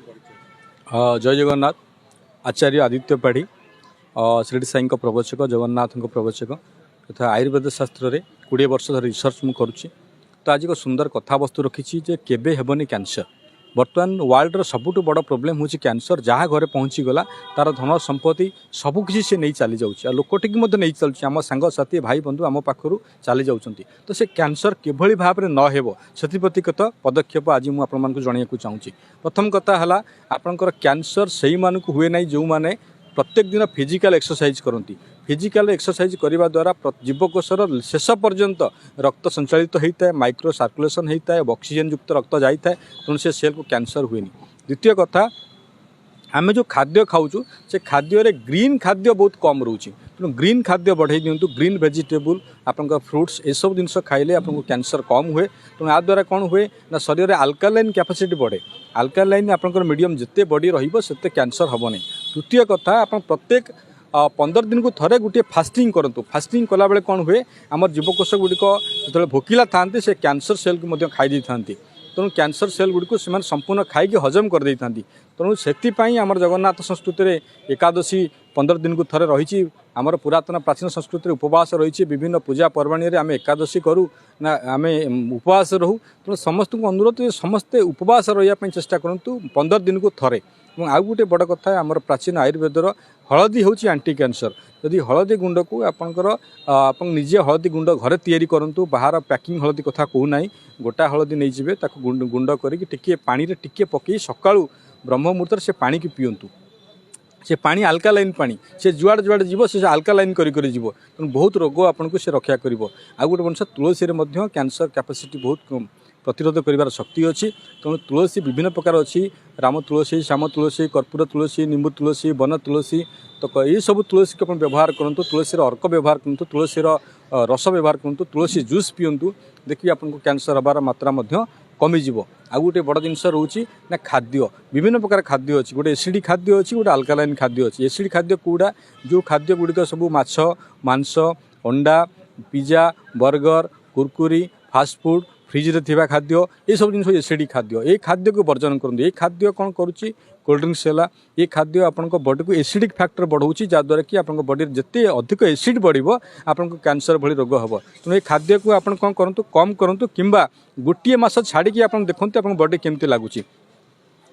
जय जगन्नाथ। आचार्य आदित्य पाढ़ी शिरडी साई प्रवचक जगन्नाथ प्रवचक तथा आयुर्वेद शास्त्र में 20 वर्ष धर रिसर्च मुझे करुच्ची। तो आज एक सुंदर कथावस्तु रखी जे केबे हेबनी कैंसर। बर्तमान वर्ल्ड सबुठ बड़ प्रोब्लेम हूँ कैंसर। जहाँ घरे पहुँची गला तार धन संपत्ति सबकि सी नहीं चली जाऊँगी लोकटिक नहीं चलुच्छी आम सांगसाथी भाई बंधु आम पाखर चली जाऊँगी। तो से कैंसर किभली भाव में नहेब से प्रतिगत पदक्षेप आज मुझे आपको जनवाक चाहूँगी। प्रथम कथा है आपंकर कैंसर से मानक हुए ना जो मैंने प्रत्येक दिन फिजिकल एक्सरसाइज करती। फिजिकल एक्सरसाइज करने द्वारा जीवकोशर शेष पर्यंत रक्त संचालित होता है, माइक्रो सर्कुलेशन होता है, ऑक्सीजन युक्त रक्त जाता है, तेणु से सेल को कैंसर हुए। द्वितीय कथा आम जो खाद्य खाऊँ से खाद्य ग्रीन खाद्य बहुत कम रोचे तेणु ग्रीन खाद्य बढ़ाई दिंतु। ग्रीन वेजिटेबल आपंकर फ्रुट्स ये सब जिन खाइले आपको कैंसर कम हुए। तेणु या द्वारा कौन हुए ना शरीर में अल्कालाइन कैपेसिटी बढ़े। अल्कालाइन आपंकर मीडियम जिते बॉडी रते कैंसर हम नहीं। तृतीय कथा आप प्रत्येक 15 दिन को थरे गोटे फास्टिंग करूँ। फास्टिंग कला बेले कौन हुए आम जीवकोश गुड़िक जो भोकिला था से कैंसर सेल को खाई था। तेणु कैंसर सेल गुड़िक से संपूर्ण खाई हजम कर दे था। तेणु से आम जगन्नाथ संस्कृति में एकादशी 15 दिन को थरे रही। आमर पुरातन प्राचीन संस्कृति उपवास रही। विभिन्न पूजा पर्वाणी आम एकादशी करूँ ना आम उपवास रहूँ। तेणु समस्त को अनुरोध समस्ते उपवास रही चेष्टा करूँ 15 दिन को थरे। आउ गोटे बड़ कथा आमर प्राचीन आयुर्वेदर हलदी हूँ एंटी कैंसर। यदि हलदी गुंड को आपंकर आप निजे हलदी गुंड घरे तैयारी करूँ। बाहर पैकिंग हलदी कथा कहूना गोटा हलदी नहीं जाए गुंड करके पानी रे टिके पकई सका ब्रह्म मुहूर्त से पानी की पीयंतु। से पानी अल्कालाइन पानी से जुआड़े जुआड़े जीव से अल्कालाइन करी जीव। तेणु बहुत रोग आपको से रक्षा कर। आ गोटे जिन तुलसी कैंसर कैपेसिटी बहुत प्रतिरोध कर शक्ति अच्छी। तेणु तुलसी विभिन्न प्रकार अच्छी। राम तुलसी, श्याम तुलसी, कर्पूर तुलसी, निंबू तुलसी, वन तुलसी। तो ये सब तुलसी को व्यवहार करूँ। तुलसी अर्क व्यवहार करूँ, तुलसी रस व्यवहार करूँ, तुलसी जूस पीयंतु। देखिए आपको कैंसर हबार मात्रा कमिज। आ गोटे बड़ जिनस रोचे ना खाद्य विभिन्न प्रकार खाद्य अच्छी। गोटे एसिड खाद्य अच्छी, गोटे अल्कालाइन खाद्य अच्छी। एसिड खाद्य कौड़ा जो खाद्य गुड़िक सब माछ, मांस, अंडा, पिज्जा, बर्गर, कुरकुरी, फास्टफुड, फ्रिज रे खाद्य ये सब जिन एसिड खाद्य। ये खाद्य को वर्जन करूँ। ये खाद्य कौन करुच्ची कोल्ड ड्रिंक्स है। ये खाद्य आपण बॉडी को एसिडिक फैक्टर बढ़ाऊँगी जहाँद्वारा कि आपंक बॉडी जिते अधिक एसिड बढ़ो आपको कैंसर भली रोग हम। तेणु ये खाद्य को आप कौन करूँ कम करूँ कि गोटे मस छाड़ी आप देखते आप बॉडी केमती लगुच।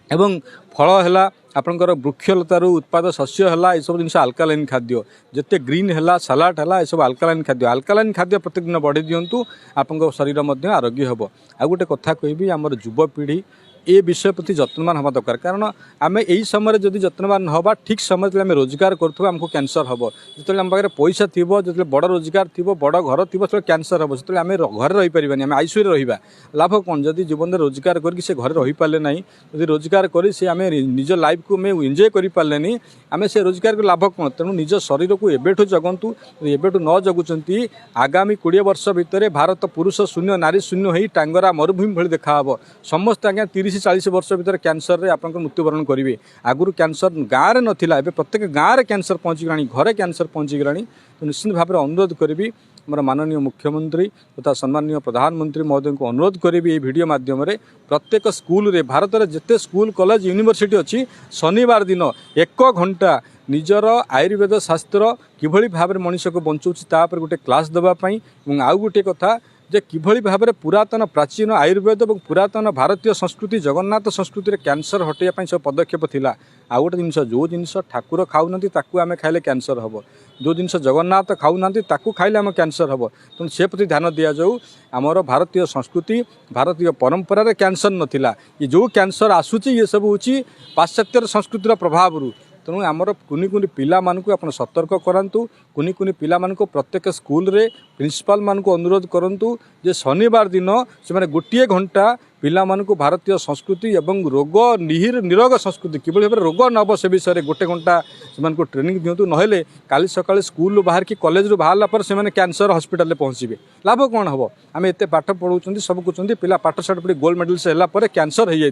एवं फल है आपंकर वृक्षलतार उत्पाद शस्य है ये सब जिन अल्कालाइन खाद्य जिते ग्रीन है सलाड है सब अल्कालाइन खाद्य। अल्कालाइन खाद्य प्रत्येक दिन बढ़ी दिंतु आप शरीर आरोग्य हम। आ गोटे कथा कहि आमर युवपीढ़ी ए विषय प्रति जत्नवान हवा दरकार। कारण आम यही समय जदि जत्नवान हवा ठीक समय आम रोजगार करूँ आमको कैंसर हम। जो आम पाखे पैसा थी जो बड़ रोजगार थी बड़ घर थी से कैंसर हम। जो आम घर रही पारानी आम आईसीयू रहा लाभ कौन। जदि जीवन में रोजगार करके से घर रही पारे ना जब रोजगार कर आम निज लाइफ को आम एंजॉय कर पारे आम से रोजगार कर लाभ कौन। तेणु निज शरीर को एबेठू जगंतु। एबेठू न जगुंट आगामी 20 वर्ष भितर भारत पुरुष शून्य नारी शून्य हो टांगरा मरुभूमि भली देखा समस्त आज्ञा 30-40 वर्ष भीतर कैंसर रे आपन मृत्युवरण करेंगे। आगुरी कैंसर गाँव में नाला ए प्रत्येक गाँव में कैंसर पहुँची गलानी घरे कैंसर पहुँची गलानी। तो निश्चित भाव में अनुरोध करी मोर माननीय मुख्यमंत्री तथा सम्माननीय प्रधानमंत्री महोदय को अनुरोध करी ये वीडियो माध्यम प्रत्येक स्कूल रे भारत में जिते स्कूल कॉलेज यूनिवर्सिटी अच्छी शनिवार दिन 1 घंटा निजर आयुर्वेद शास्त्र किभली भाव में मनीष को बचाऊँच तापर गोटे क्लास देवाई। आउ गोटे कथा जे किभली भाव में पुरातन प्राचीन आयुर्वेद और पुरातन भारतीय संस्कृति जगन्नाथ संस्कृति कैंसर हटाइवाई सब पदक्षेप थिला। आ गोटे जिन जो जिनस ठाकुर खाऊना आम खाइले कैंसर हम। जो जिनस जगन्नाथ खाऊना खाइले आम कैंसर हम। तेणु से प्रति ध्यान दि जाऊ। आमर भारतीय संस्कृति भारतीय परंपरा कैंसर नथिला। ये जो कैंसर आसूची ये सब हूँ पाश्चात्य संस्कृतिर प्रभाव। तेणु आमर कुनि कुनि पिला मानकु आपण सतर्क करांतु। कुनि कुनि पिला मानकु प्रत्येक स्कूल रे प्रिंसिपाल मानकु अनुरोध करंतु जे शनिवार दिन से माने गोटे घंटा पिला मानकु भारतीय संस्कृति एवं रोग निरोग संस्कृति किभली भाबरे रोग नब से विषय गोटे घंटा से ट्रेनिंग दिंतु। नहेले काली सकाळे स्कूल बाहर कि कॉलेज रू बाहरला पर से माने कैंसर हॉस्पिटल पहुँचे लाभ कौन हम। आम एत पाठ पढ़ाऊँ सब कुछ पिला पाठ साठ पढ़ी गोल्ड मेडल से है कैंसर हो जाइए।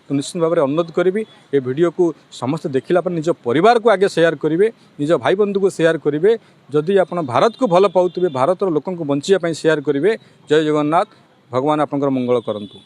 तो निश्चित भाव में अनुरोध करी ये वीडियो को समस्त देखला पर निज परिवार को आगे शेयर करेंगे, निज भाई बंधु को शेयर करेंगे। जदि आप भारत को भल पाउथिबे भारत लोक बंचिया शेयर करेंगे। जय जगन्नाथ। भगवान आपनकर मंगल करंतु।